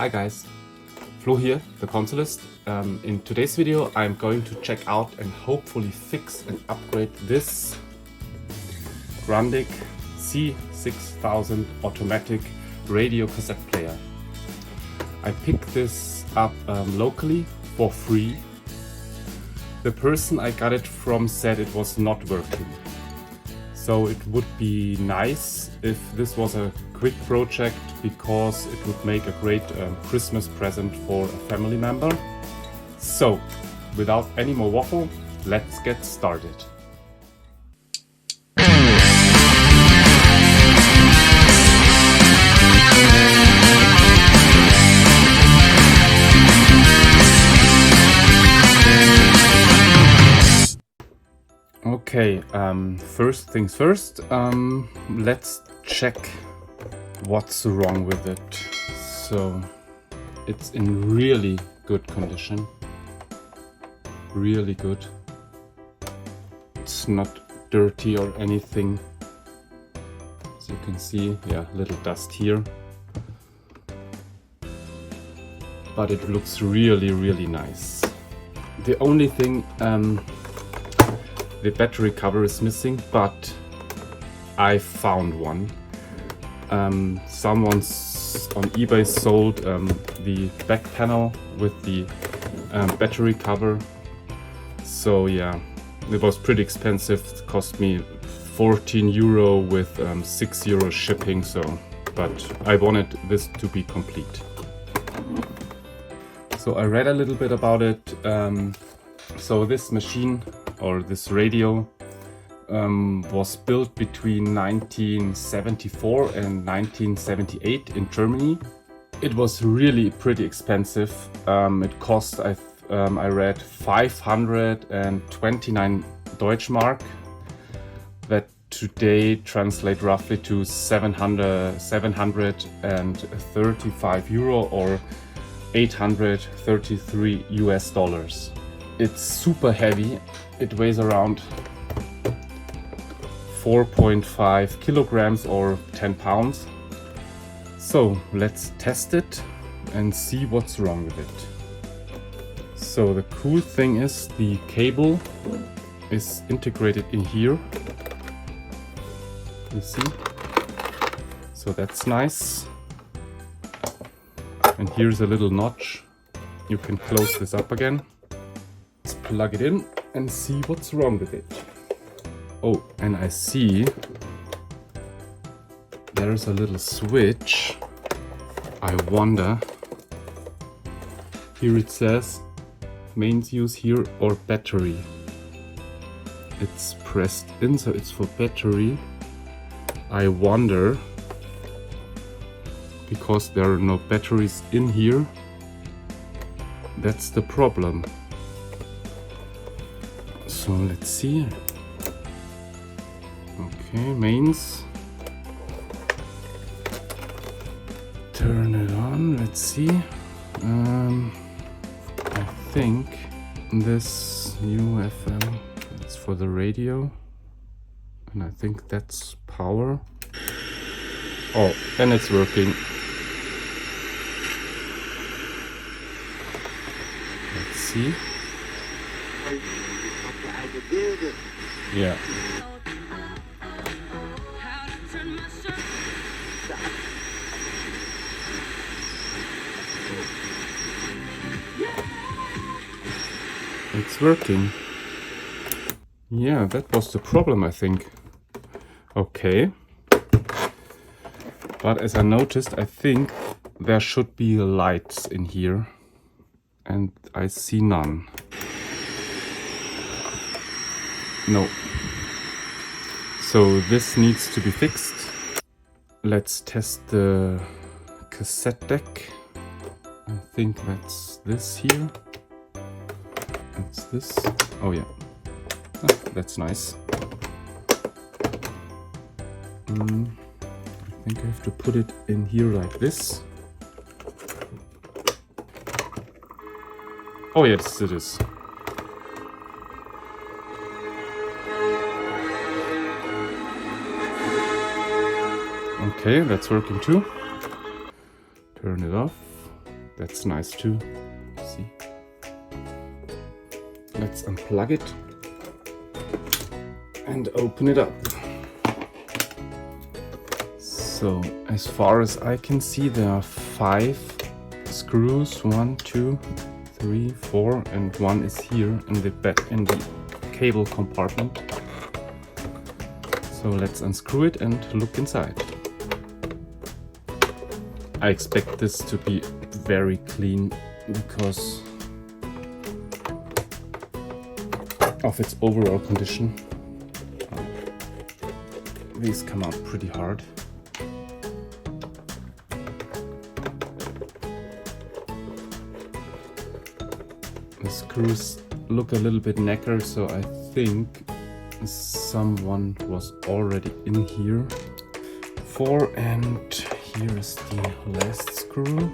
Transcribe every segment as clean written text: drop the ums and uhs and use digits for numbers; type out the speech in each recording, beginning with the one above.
Hi guys, Flo here, the consolist. In today's video I'm going to check out and hopefully fix and upgrade this Grundig C6000 automatic radio cassette player. I picked this up locally for free. The person I got it from said it was not working. So it would be nice if this was a quick project, because it would make a great Christmas present for a family member. So, without any more waffle, let's get started. Okay, first things first, let's check what's wrong with it. So, it's in really good condition. Really good. It's not dirty or anything. As you can see, yeah, little dust here. But it looks really, really nice. The only thing, the battery cover is missing, but I found one. Someone on eBay sold the back panel with the battery cover. So yeah, it was pretty expensive. It cost me 14 euro with 6 euro shipping. So, but I wanted this to be complete. So I read a little bit about it. So this machine, or this radio, was built between 1974 and 1978 in Germany. It was really pretty expensive. It cost, I read, 529 Deutschmark. That today translate roughly to 735 euro or 833 US dollars. It's super heavy. It weighs around 4.5 kilograms or 10 pounds. So let's test it and see what's wrong with it. So the cool thing is the cable is integrated in here. You see? So that's nice. And here's a little notch. You can close this up again. Let's plug it in and see what's wrong with it. Oh, and I see there's a little switch. I wonder. Here it says mains use here or battery. It's pressed in, so it's for battery. I wonder, because there are no batteries in here, that's the problem. So let's see. Okay, mains. Turn it on, let's see. I think this UFM is for the radio. And I think that's power. Oh, and it's working. Let's see. Yeah. It's working. Yeah, that was the problem, I think. Okay. But as I noticed, I think there should be lights in here. And I see none. No. So this needs to be fixed. Let's test the cassette deck. I think that's this here. That's this. Oh yeah. Oh, that's nice. I think I have to put it in here like this. Oh yes, it is. Okay, that's working too. Turn it off. That's nice too. See? Let's unplug it and open it up. So as far as I can see, there are 5 screws. 1, 2, 3, 4, and 1 is here in the cable compartment. So let's unscrew it and look inside. I expect this to be very clean because of its overall condition. These come out pretty hard. The screws look a little bit knackered, so I think someone was already in here. 4, and here is the last screw.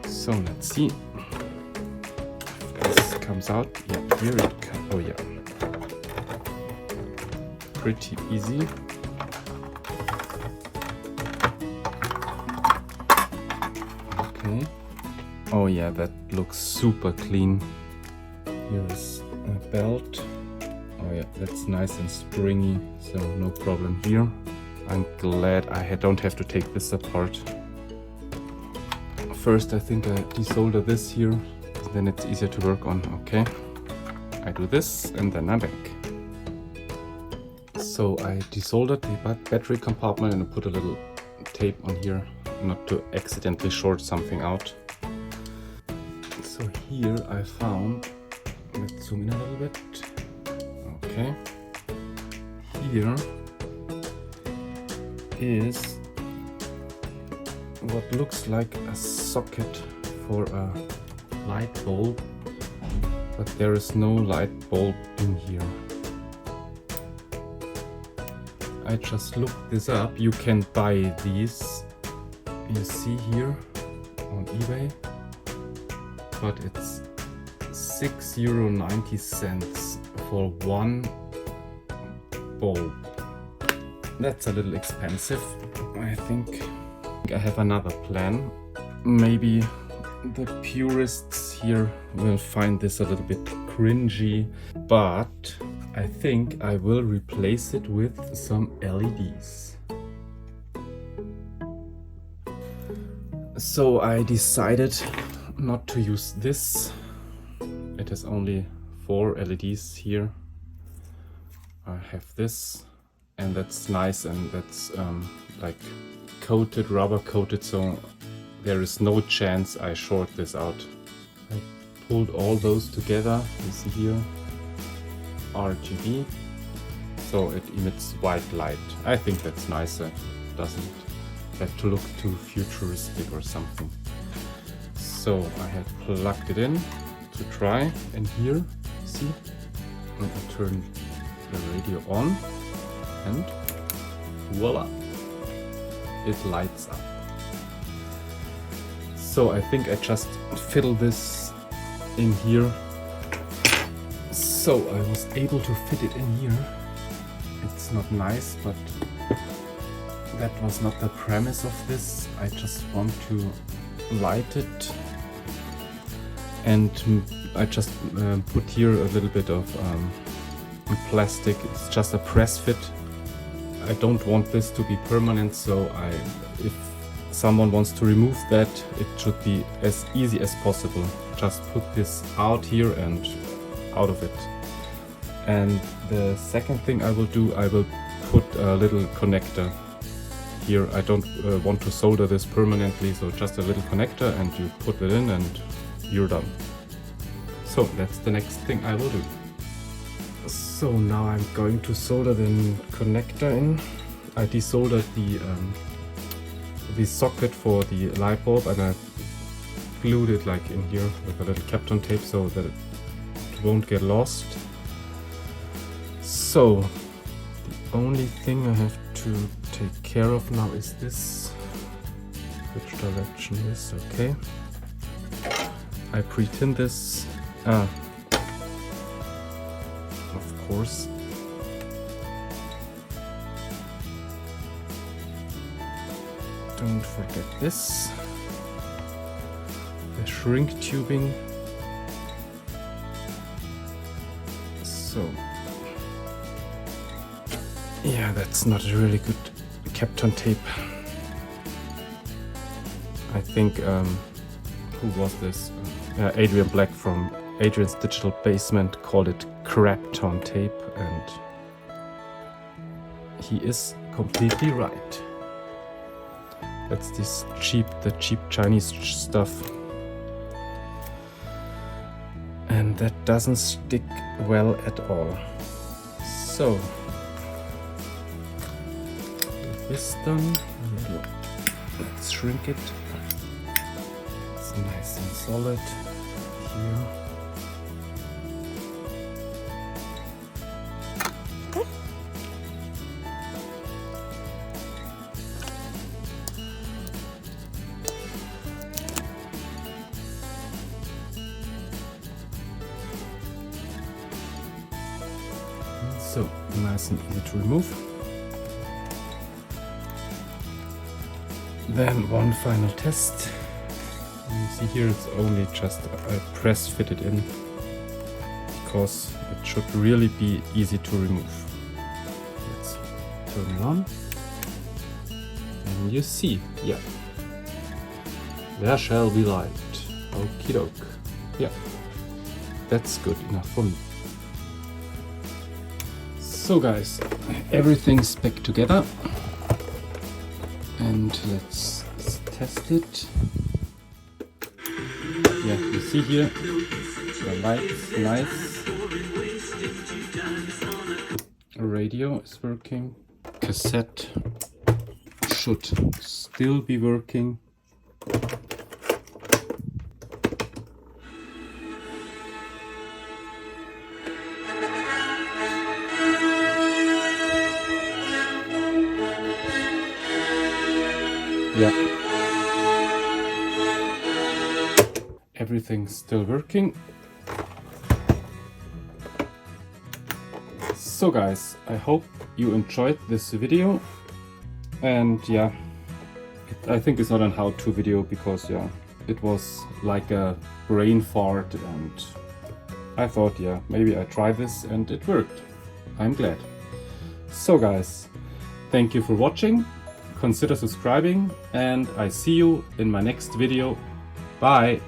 So let's see. This comes out. Yeah, here it comes. Oh yeah. Pretty easy. Okay. Oh yeah, that looks super clean. Here is a belt. Oh yeah, that's nice and springy, so no problem here. I'm glad I don't have to take this apart. First, I think I desolder this here, then it's easier to work on. Okay, I do this and then I'm back. So I desoldered the battery compartment and I put a little tape on here, not to accidentally short something out. So here I found, let's zoom in a little bit. Okay, here is what looks like a socket for a light bulb, but there is no light bulb in here. I just looked this up. You can buy these, you see here, on eBay, but it's €6.90 for one bulb. That's a little expensive, I think. I have another plan. Maybe the purists here will find this a little bit cringy, but I think I will replace it with some LEDs. So I decided not to use this. It has only 4 LEDs here. I have this, and that's nice, and that's like coated, rubber coated, so there is no chance I short this out. I pulled all those together, you see here, RGB, so it emits white light. I think that's nicer, doesn't have to look too futuristic or something. So I have plugged it in to try, and here, see, and I turn the radio on, and voila! It lights up. So I think I just fiddle this in here. So I was able to fit it in here. It's not nice, but that was not the premise of this. I just want to light it, and I just put here a little bit of plastic. It's just a press fit. I don't want this to be permanent, so if someone wants to remove that, it should be as easy as possible. Just put this out here and out of it. And the second thing I will do, I will put a little connector here. I don't want to solder this permanently, so just a little connector, and you put it in and you're done. So that's the next thing I will do. So now I'm going to solder the connector in. I desoldered the socket for the light bulb, and I glued it like in here with a little Kapton tape so that it won't get lost. So the only thing I have to take care of now is this. Which direction is okay. I pre-tin this. Of course, Don't forget this. The shrink tubing. So, yeah, that's not a really good Kapton tape. I think, who was this? Adrian Black from Adrian's Digital Basement called it Crapton tape, and he is completely right. That's the cheap Chinese stuff. And that doesn't stick well at all. So, with this done, let's shrink it. It's nice and solid here. So, nice and easy to remove. Then one final test. You see here it's only just a press fitted in, because it should really be easy to remove. Let's turn it on. And you see, yeah. There shall be light. Okie doke. Yeah. That's good enough for me. So guys, everything's back together, and let's test it. Yeah, you see here, the light's nice. Radio is working. Cassette should still be working. Yeah. Everything's still working. So guys, I hope you enjoyed this video. And yeah, I think it's not a how-to video, because yeah, it was like a brain fart, and I thought, yeah, maybe I try this, and it worked. I'm glad. So guys, thank you for watching. Consider subscribing, and I see you in my next video. Bye!